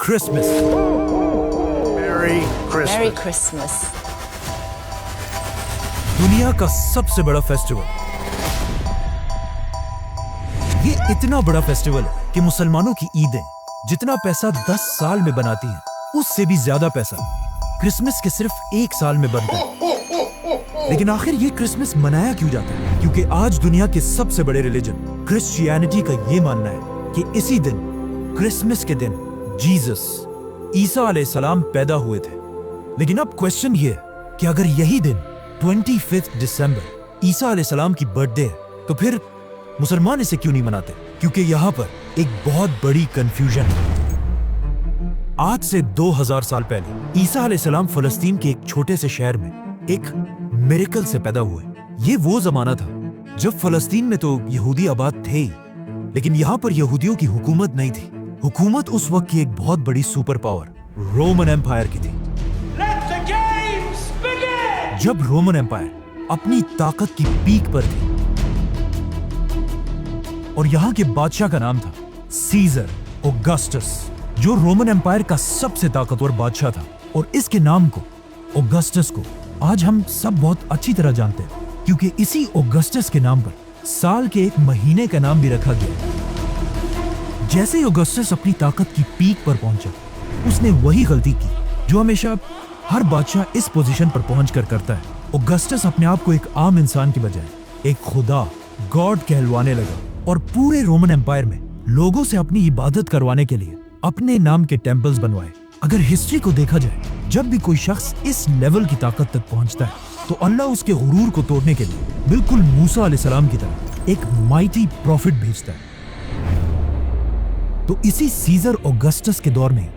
Christmas. Merry Christmas. Merry Christmas. दुनिया का सबसे बड़ा फेस्टिवल। ये इतना बड़ा फेस्टिवल है कि मुसलमानों की ईदें जितना पैसा 10 साल में बनाती हैं, उससे भी ज्यादा पैसा क्रिसमस के सिर्फ 1 साल में बनता है। लेकिन आखिर ये क्रिसमस मनाया क्यों जाता है? क्योंकि आज दुनिया के सबसे बड़े रिलीजन क्रिश्चियनिटी का ये मानना है कि इसी दिन, क्रिसमस के दिन, जीसस ईसा अलैहिस्सलाम पैदा हुए थे। लेकिन अब क्वेश्चन ये है कि अगर यही दिन 25 दिसंबर ईसा अलैहिस्सलाम की बर्थडे है, तो फिर मुसलमान इसे क्यों नहीं मनाते? क्योंकि यहाँ पर एक बहुत बड़ी कंफ्यूजन है। आज से 2000 साल पहले ईसा अलैहिस्सलाम फलस्तीन के एक छोटे से शहर में एक मिरेकल से पैदा हुए। ये वो जमाना था जब फलस्तीन में तो यहूदी आबाद थे ही, लेकिन यहाँ पर यहूदियों की हुकूमत नहीं थी। हुकूमत उस वक्त की एक बहुत बड़ी सुपर पावर रोमन एम्पायर की थी। जब रोमन एम्पायर अपनी ताकत की पीक पर थी और यहाँ के बादशाह का नाम था सीजर ऑगस्टस, जो रोमन एम्पायर का सबसे ताकतवर बादशाह था। और इसके नाम को, ऑगस्टस को, आज हम सब बहुत अच्छी तरह जानते हैं, क्योंकि इसी ऑगस्टस के नाम पर साल के एक महीने का नाम भी रखा गया। जैसे ही ऑगस्टस अपनी ताकत की पीक पर पहुंचा, उसने वही गलती की जो हमेशा हर बादशाह इस पोजीशन पर पहुंचकर करता है। ऑगस्टस अपने आप को एक आम इंसान की बजाय एक खुदा, गॉड कहलवाने लगा और पूरे रोमन एम्पायर में लोगों से अपनी इबादत करवाने के लिए अपने नाम के टेम्पल्स बनवाए। अगर हिस्ट्री को देखा जाए, जब भी कोई शख्स इस लेवल की ताकत तक पहुंचता है, तो अल्लाह उसके गुरूर को तोड़ने के लिए बिल्कुल मूसा अलैहिस्सलाम की तरह एक माइटी प्रॉफिट भेजता है। तो इसी सीजर ऑगस्टस के दौर में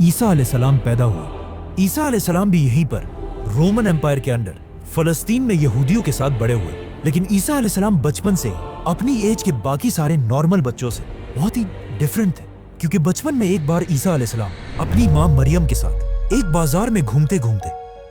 ईसा अलैहिस्सलाम पैदा हुआ। ईसा अलैहिस्सलाम भी यहीं पर रोमन एम्पायर के अंडर फलस्तीन में यहूदियों के साथ बड़े हुए। लेकिन ईसा अलैहिस्सलाम बचपन से अपनी एज के बाकी सारे नॉर्मल बच्चों से बहुत ही डिफरेंट थे, क्योंकि बचपन में एक बार ईसा अलैहिस्सलाम अपनी माँ मरियम के साथ एक बाजार में घूमते घूमते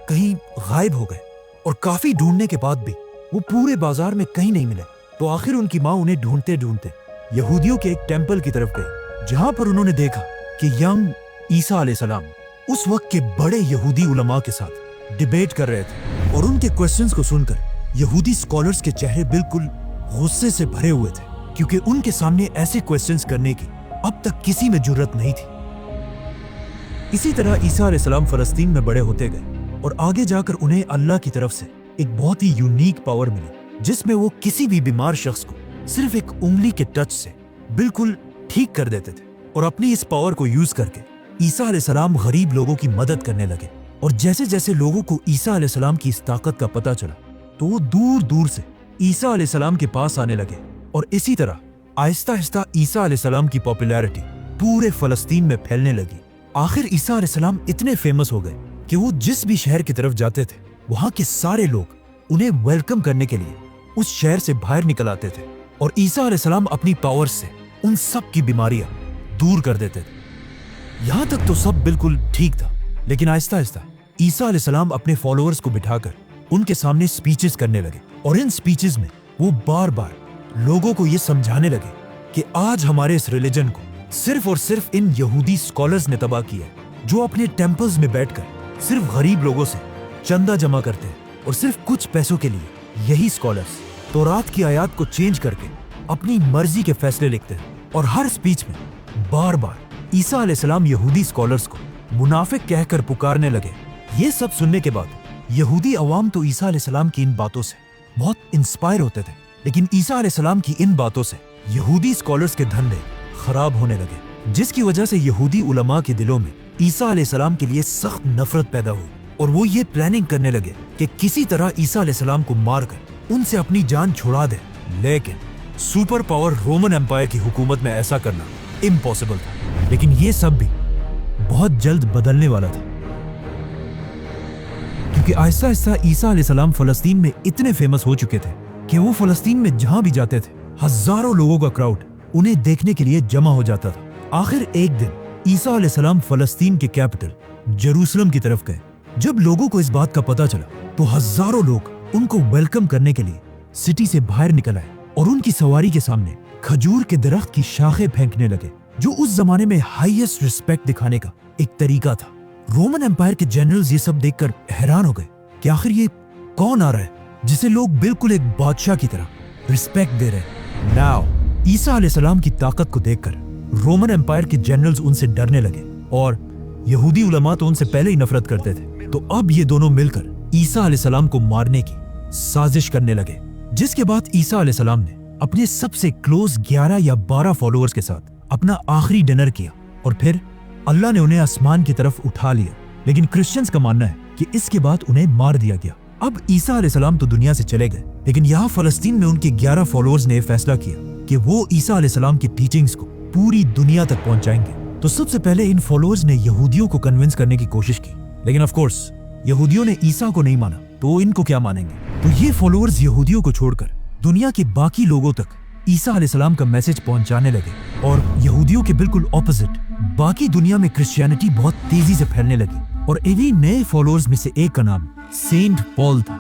कहीं गायब हो गए और काफी ढूंढने के बाद भी वो पूरे बाजार में कहीं नहीं मिले। तो आखिर उनकी माँ उन्हें ढूंढते ढूंढते यहूदियों के एक टेम्पल की तरफ गए, जहां पर उन्होंने देखा कि यंग ईसा अलैहिस्सलाम उस वक्त के बड़े यहूदी उलमा के साथ डिबेट कर रहे थे। और उनके क्वेश्चंस को सुनकर यहूदी स्कॉलर्स के चेहरे बिल्कुल गुस्से से भरे हुए थे, क्योंकि उनके सामने ऐसे क्वेश्चंस करने की अब तक किसी में जुर्रत नहीं थी। इसी तरह ईसा अलैहिस्सलाम फलस्तीन में बड़े होते गए और आगे जाकर उन्हें अल्लाह की तरफ से एक बहुत ही यूनिक पावर मिली, जिसमें वो किसी भी बीमार शख्स को सिर्फ एक उंगली के टच से बिल्कुल ठीक कर देते थे। और अपनी इस पावर को यूज करके ईसा अलैहिस्सलाम गरीब लोगों की मदद करने लगे। और जैसे जैसे लोगों को ईसा अलैहिस्सलाम की इस ताकत का पता चला, तो वो दूर दूर से ईसा अलैहिस्सलाम के पास आने लगे। और इसी तरह आहिस्ता आहिस्ता ईसा अलैहिस्सलाम की पॉपुलैरिटी पूरे फलस्तीन में फैलने लगी। आखिर ईसा अलैहिस्सलाम इतने फेमस हो गए कि वो जिस भी शहर की तरफ जाते थे, वहां के सारे लोग उन्हें वेलकम करने के लिए उस शहर से बाहर निकल आते थे। और ईसा अलैहिस्सलाम अपनी पावर से उन सब की बीमारियां दूर कर देते थे। यहां तक तो सब बिल्कुल ठीक था, लेकिन आहिस्ता आहिस्ता ईसा अलैहिस्सलाम अपने फॉलोअर्स को बिठाकर उनके सामने स्पीचेस करने लगे। और इन स्पीचेस में वो बार बार लोगों को ये समझाने लगे कि आज हमारे इस रिलीजन को सिर्फ और सिर्फ इन यहूदी स्कॉलर्स ने तबाह किया है, जो अपने टेम्पल्स में बैठकर सिर्फ गरीब लोगों से चंदा जमा करते हैं। और सिर्फ कुछ पैसों के लिए यही स्कॉलर्स तौरात की आयत को चेंज करके अपनी मर्जी के फैसले लिखते हैं। और हर स्पीच में बार बार ईसा अलैहिस्सलाम यहूदी स्कॉलर्स को मुनाफिक कहकर पुकारने लगे। ये सब सुनने के बाद यहूदी अवाम तो ईसा अलैहिस्सलाम की इन बातों से बहुत इंस्पायर होते थे, लेकिन ईसा अलैहिस्सलाम की इन बातों से यहूदी स्कॉलर्स के धंधे खराब होने लगे, जिसकी वजह से यहूदी उलमा के दिलों में ईसा अलैहिस्सलाम के लिए सख्त नफरत पैदा हुई। और वो ये प्लानिंग करने लगे कि किसी तरह ईसा अलैहिस्सलाम को मारकर उनसे अपनी जान छुड़ा दे। लेकिन सुपर पावर रोमन एम्पायर की हुकूमत में ऐसा करना इम्पॉसिबल था। लेकिन ये सब भी बहुत जल्द बदलने वाला था, क्योंकि आहिस्ता आहिस्ता ईसा अलैहिस्सलाम फलस्तीन में इतने फेमस हो चुके थे कि वो फलस्तीन में जहां भी जाते थे, हजारों लोगों का क्राउड उन्हें देखने के लिए जमा हो जाता था। आखिर एक दिन ईसा अलैहिस्सलाम फलस्तीन के कैपिटल जेरूसलम की तरफ गए। जब लोगों को इस बात का पता चला, तो हजारों लोग उनको वेलकम करने के लिए सिटी से बाहर निकल आए और उनकी सवारी के सामने खजूर के दरख्त की शाखें फेंकने लगे। जो उस जमाने में हाईएस्ट रिस्पेक्ट दिखाने का एक तरीका था। रोमन एम्पायर के जनरल्स ये सब देखकर हैरान हो गए कि आखिर ये कौन आ रहा है जिसे लोग बिल्कुल एक बादशाह की तरह रिस्पेक्ट दे रहे हैं। नाउ ईसा अलैहिस्सलाम की ताकत को देखकर रोमन एम्पायर के जनरल्स उनसे डरने लगे और यहूदी उलमा तो उनसे पहले ही नफरत करते थे। तो अब ये दोनों मिलकर ईसा अलैहिस्सलाम को मारने की साजिश करने लगे, जिसके बाद ईसा अलैहिस्सलाम ने अपने सबसे क्लोज 11 या 12 फॉलोअर्स के साथ अपना आखिरी डिनर किया और फिर अल्लाह ने उन्हें आसमान की तरफ उठा लिया। लेकिन क्रिश्चियंस का मानना है कि इसके बाद उन्हें मार दिया गया। अब ईसा अलैहिस्सलाम तो दुनिया से चले गए, लेकिन यहाँ फलस्तीन में उनके 11 फॉलोअर्स ने फैसला किया कि वो ईसा अलैहिस्सलाम की टीचिंग्स को पूरी दुनिया तक पहुंचाएंगे। तो सबसे पहले इन फॉलोअर्स ने यहूदियों को कन्विंस करने की कोशिश की, लेकिन ऑफ कोर्स यहूदियों ने ईसा को नहीं माना, तो इनको क्या मानेंगे। तो ये फॉलोअर्स यहूदियों को छोड़कर दुनिया के बाकी लोगों तक ईसा अलैहिस्सलाम का मैसेज पहुंचाने लगे और यहूदियों के बिल्कुल ऑपोजिट बाकी दुनिया में क्रिश्चियनिटी बहुत तेजी से फैलने लगी। और इन्हीं नए फॉलोअर्स में से एक का नाम सेंट पॉल था।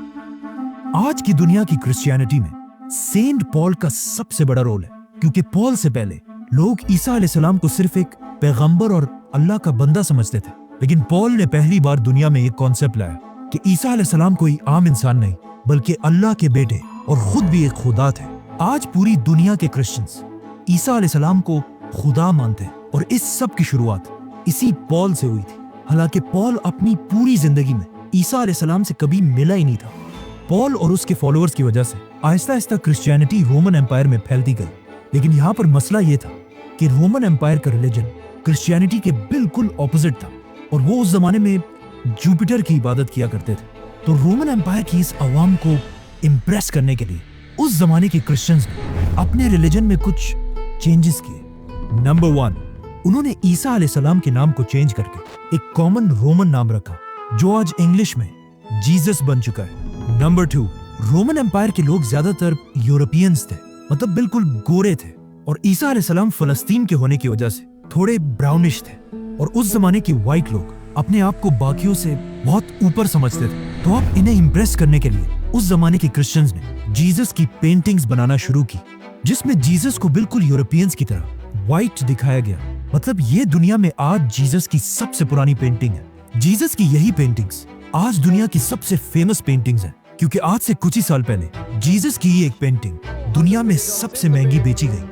आज की दुनिया की क्रिश्चियनिटी में सेंट पॉल का सबसे बड़ा रोल है, क्योंकि पॉल से पहले लोग ईसा अलैहिस्सलाम को सिर्फ एक पैगंबर और अल्लाह का बंदा समझते थे, लेकिन पॉल ने पहली बार दुनिया में एक कॉन्सेप्ट लाया कि ईसा अलैहिस्सलाम कोई आम इंसान नहीं बल्कि अल्लाह के बेटे और खुद भी एक खुदा थे। आज पूरी दुनिया के क्रिश्चियंस ईसा अलैहिस्सलाम को खुदा मानते हैं और इस सब की शुरुआत इसी पॉल से हुई थी। हालांकि पॉल अपनी पूरी जिंदगी में ईसा अलैहिस्सलाम से कभी मिला ही नहीं था। पॉल और उसके फॉलोअर्स की वजह से Aahista Aahista Christianity Roman empire में फैलती गई, लेकिन यहाँ पर मसला ये था कि रोमन एम्पायर का रिलीजन क्रिश्चियनिटी के बिल्कुल ऑपोजिट था और वो उस जमाने में जुपिटर की इबादत किया करते थे। तो रोमन एम्पायर की इस अवाम को इम्प्रेस करने के लिए उस जमाने के क्रिश्चियंस ने अपने रिलीजन में कुछ चेंजेस किए। नंबर 1, उन्होंने ईसा अलैहिस्सलाम के नाम को चेंज करके एक कॉमन रोमन नाम रखा जो आज इंग्लिश में जीसस बन चुका है। नंबर 2, रोमन एम्पायर के लोग ज्यादातर यूरोपियंस थे, मतलब बिल्कुल गोरे थे, और ईसा अलैहिस्सलाम फलस्तीन के होने की वजह से थोड़े ब्राउनिश थे और उस जमाने के व्हाइट लोग अपने आप को बाकियों से बहुत ऊपर समझते थे। तो अब इन्हें इम्प्रेस करने के लिए उस जमाने के क्रिश्चियंस ने जीसस की पेंटिंग्स बनाना शुरू की, जिसमें जीसस को बिल्कुल यूरोपियंस की तरह व्हाइट दिखाया गया। मतलब ये दुनिया में आज जीसस की सबसे पुरानी पेंटिंग है। जीसस की यही पेंटिंग्स आज दुनिया की सबसे फेमस पेंटिंग्स हैं, क्योंकि आज से कुछ ही साल पहले जीसस की ही एक पेंटिंग दुनिया में सबसे महंगी बेची गई।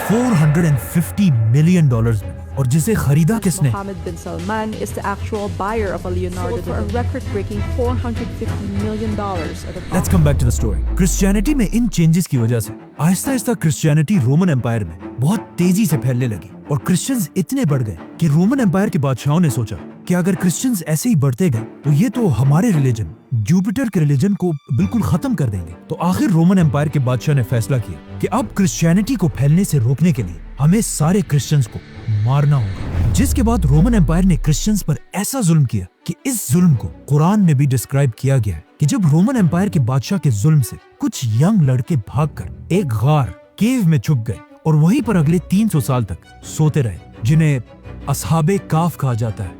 $450 मिलियन में, और जिसे खरीदा किसने? Mohammed bin Salman is the actual buyer of a Leonardo for a record-breaking $450 million at the Let's come back to the story. Christianity में इन चेंजेस की वजह से Aahista Aahista Christianity Roman empire में बहुत तेजी से फैलने लगी और क्रिश्चियंस इतने बढ़ गए कि रोमन एम्पायर के बादशाहों ने सोचा कि अगर क्रिश्चियंस ऐसे ही बढ़ते गए तो ये तो हमारे रिलीजन जुपिटर के रिलीजन को बिल्कुल खत्म कर देंगे। तो आखिर रोमन एम्पायर के बादशाह ने फैसला किया कि अब क्रिश्चियनिटी को फैलने से रोकने के लिए हमें सारे क्रिश्चियंस को मारना होगा, जिसके बाद रोमन एम्पायर ने क्रिश्चियंस पर ऐसा जुल्म किया कि इस जुल्म को कुरान में भी डिस्क्राइब किया गया है कि जब रोमन एम्पायर के बादशाह के जुल्म से कुछ यंग लड़के भागकर एक गार केव में छुप गए और वहीं पर अगले 300 साल तक सोते रहे, जिन्हें असहाबे काफ कहा जाता है।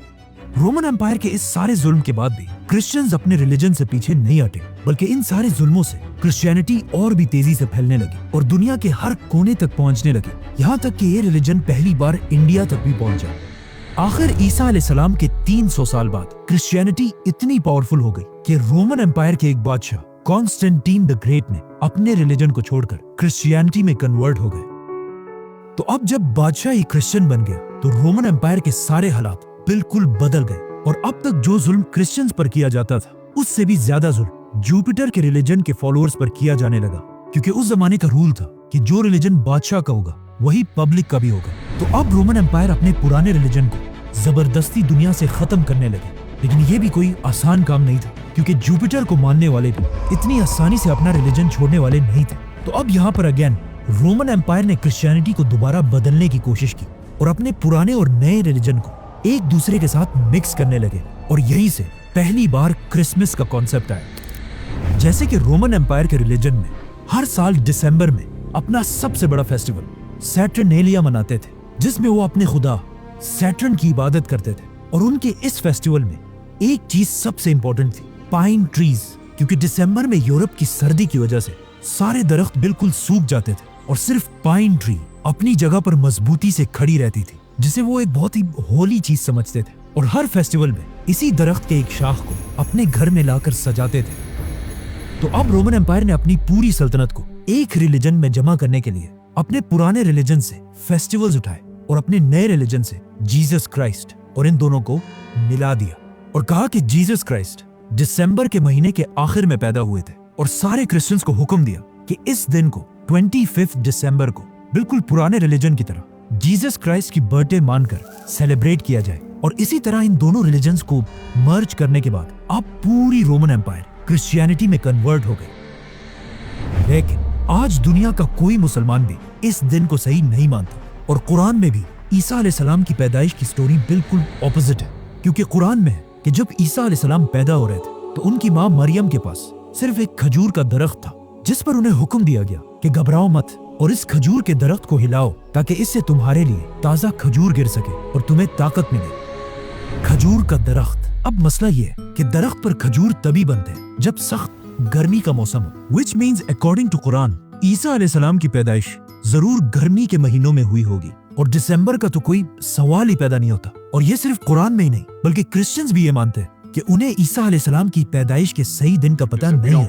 रोमन एम्पायर के इस सारे जुल्म के बाद भी क्रिश्चियंस अपने रिलीजन से पीछे नहीं हटे, बल्कि इन सारे जुल्मों से क्रिश्चियनिटी और भी तेजी से फैलने लगी और दुनिया के हर कोने तक पहुंचने लगी, यहाँ तक कि ये रिलीजन पहली बार इंडिया तक भी पहुंचा। आखिर ईसा अलैहिस्सलाम के 300 साल बाद क्रिश्चियनिटी इतनी पावरफुल हो गई कि रोमन एम्पायर के एक बादशाह कॉन्स्टेंटीन द ग्रेट ने अपने रिलीजन को छोड़कर क्रिश्चियनिटी में कन्वर्ट हो गए। तो अब जब बादशाह ही क्रिश्चियन बन गया तो रोमन एम्पायर के सारे हालात बिल्कुल बदल गए और अब तक जो जुल्म क्रिश्चियंस पर किया जाता था उससे भी ज्यादा जुल्म जुपिटर के रिलीजन के फॉलोअर्स पर किया जाने लगा, क्योंकि उस जमाने का रूल था कि जो रिलीजन बादशाह का होगा वही पब्लिक का भी होगा। तो अब रोमन एम्पायर अपने पुराने रिलीजन को जबरदस्ती दुनिया से खत्म करने लगे, लेकिन ये भी कोई आसान काम नहीं था, क्योंकि जुपिटर को मानने वाले भी इतनी आसानी से अपना रिलीजन छोड़ने वाले नहीं थे। तो अब यहाँ पर अगेन रोमन एम्पायर ने क्रिश्चियनिटी को दोबारा बदलने की कोशिश की और अपने पुराने और नए रिलीजन को एक दूसरे के साथ मिक्स करने लगे, और यहीं से पहली बार क्रिसमस का कॉन्सेप्ट आया। जैसे कि रोमन एम्पायर के रिलीजन में हर साल दिसंबर में अपना सबसे बड़ा फेस्टिवल सैटर्नेलिया मनाते थे, जिसमें वो अपने खुदा सैटर्न की इबादत करते थे। और उनके इस फेस्टिवल में एक चीज सबसे इंपॉर्टेंट थी, पाइन ट्रीज, क्योंकि दिसंबर में यूरोप की सर्दी की वजह से सारे दरख्त बिल्कुल सूख जाते थे और सिर्फ पाइन ट्री अपनी जगह पर मजबूती से खड़ी रहती थी, जिसे वो एक बहुत ही होली चीज समझते थे, और हर फेस्टिवल में इसी दरख्त के एक शाख को अपने घर में लाकर सजाते थे। तो अब रोमन एम्पायर ने अपनी पूरी सल्तनत को एक रिलीजन में जमा करने के लिए अपने पुराने रिलीजन से फेस्टिवल्स उठाए और अपने नए रिलीजन से जीसस क्राइस्ट और इन दोनों को मिला दिया और कहा कि जीसस क्राइस्ट दिसंबर के महीने के आखिर में पैदा हुए थे, और सारे क्रिश्चियंस को हुक्म दिया कि इस दिन को 25 दिसंबर को बिल्कुल पुराने रिलीजन की तरह जीसस क्राइस्ट की बर्थडे मानकर सेलिब्रेट किया जाए। और इसी तरह इन दोनों रिलीजन्स को मर्ज करने के बाद अब पूरी रोमन एम्पायर क्रिश्चियनिटी में कन्वर्ट हो गई। लेकिन आज दुनिया का कोई मुसलमान भी इस दिन को सही नहीं मानता, और कुरान में भी ईसा अलैहिस्सलाम की पैदाइश की स्टोरी बिल्कुल ऑपोजिट है, क्योंकि कुरान में है कि जब ईसा अलैहिस्सलाम पैदा हो रहे थे तो उनकी माँ मरियम के पास सिर्फ एक खजूर का दरख्त था, जिस पर उन्हें हुक्म दिया गया कि घबराओ मत और इस खजूर के दरख्त को हिलाओ ताकि इससे तुम्हारे लिए ताजा खजूर गिर सके और तुम्हें ताकत मिले। खजूर का दरख्त। अब मसला ये है कि दरख्त पर खजूर तभी बनते हैं जब सख्त गर्मी का मौसम हो, which means according to Quran ईसा अलैहिस्सलाम की पैदाइश जरूर गर्मी के महीनों में हुई होगी, और दिसंबर का तो कोई सवाल ही पैदा नहीं होता। और ये सिर्फ कुरान में ही नहीं बल्कि क्रिश्चियंस भी ये मानते हैं कि उन्हें ईसा अलैहिस्सलाम की पैदाइश के सही दिन का पता नहीं है।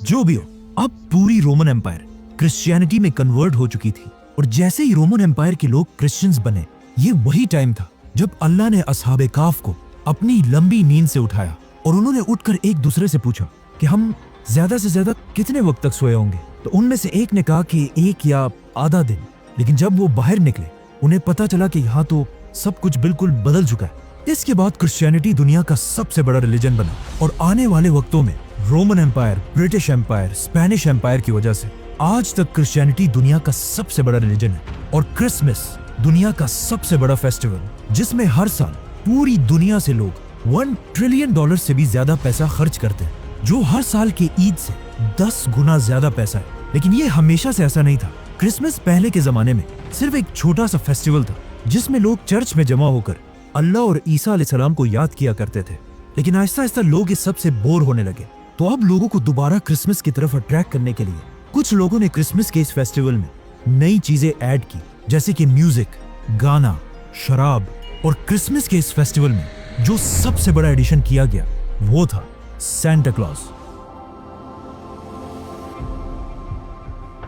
जो भी हो, अब पूरी रोमन एम्पायर क्रिश्चियनिटी में कन्वर्ट हो चुकी थी, और जैसे ही रोमन एम्पायर के लोग क्रिश्चियंस बने, ये वही टाइम था जब अल्लाह ने असहाबे काफ को अपनी लंबी नींद से उठाया और उन्होंने उठकर एक दूसरे से पूछा कि हम ज्यादा से ज्यादा कितने वक्त तक सोए होंगे। तो उनमें से एक ने कहा कि 1 या आधा दिन। लेकिन जब वो बाहर निकले उन्हें पता चला कि यहाँ तो सब कुछ बिल्कुल बदल चुका है। इसके बाद क्रिश्चियनिटी दुनिया का सबसे बड़ा रिलीजन बना, और आने वाले वक्तों में Roman empire, British empire, Spanish empire की वजह से आज तक क्रिश्चियनिटी दुनिया का सबसे बड़ा रिलीजन है। और क्रिसमस दुनिया का सबसे बड़ा फेस्टिवल, जिसमें हर साल पूरी दुनिया से लोग $1 ट्रिलियन से भी ज्यादा पैसा खर्च करते हैं, जो हर साल के ईद से 10 गुना ज्यादा पैसा है। लेकिन ये हमेशा से ऐसा नहीं था। क्रिसमस पहले के जमाने में सिर्फ एक छोटा सा फेस्टिवल था जिसमें लोग चर्च में जमा होकर अल्लाह और ईसा अलैहिस्सलाम को याद किया करते थे। लेकिन आहिस्ता आहिस्ता लोग इस सब से बोर होने लगे, तो अब लोगों को दोबारा क्रिसमस की तरफ अट्रैक्ट करने के लिए कुछ लोगों ने क्रिसमस के इस फेस्टिवल में नई चीजें ऐड की, जैसे कि म्यूजिक, गाना, शराब। और क्रिसमस के इस फेस्टिवल में जो सबसे बड़ा एडिशन किया गया वो था सेंटा क्लॉज,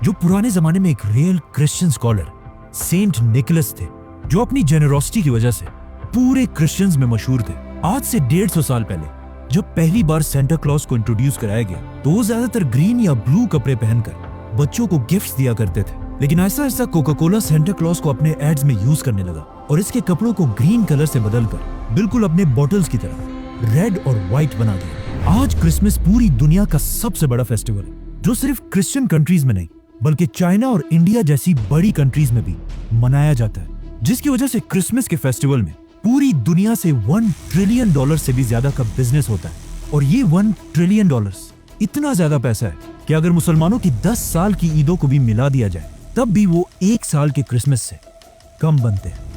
जो पुराने जमाने में एक real Christian scholar saint Nicholas थे, जो अपनी जेनरोसिटी की वजह से पूरे क्रिश्चियंस में मशहूर थे। आज से 150 साल पहले जब पहली बार सेंटा क्लॉज को इंट्रोड्यूस कराया गया तो वो ज्यादातर ग्रीन या ब्लू कपड़े पहनकर बच्चों को गिफ्ट्स दिया करते थे। लेकिन ऐसा ऐसा कोका कोला सेंटा क्लॉज को अपने एड्स में यूज करने लगा और इसके कपड़ों को ग्रीन कलर से बदलकर बिल्कुल अपने बॉटल्स की तरह रेड और व्हाइट बना दिया। आज क्रिसमस पूरी दुनिया का सबसे बड़ा फेस्टिवल है, जो सिर्फ क्रिश्चियन कंट्रीज में नहीं बल्कि चाइना और इंडिया जैसी बड़ी कंट्रीज में भी मनाया जाता है, जिसकी वजह से क्रिसमस के फेस्टिवल में पूरी दुनिया से $1 ट्रिलियन से भी ज्यादा का बिजनेस होता है। और ये $1 ट्रिलियन इतना ज्यादा पैसा है कि अगर मुसलमानों की 10 साल की ईदों को भी मिला दिया जाए तब भी वो 1 साल के क्रिसमस से कम बनते हैं।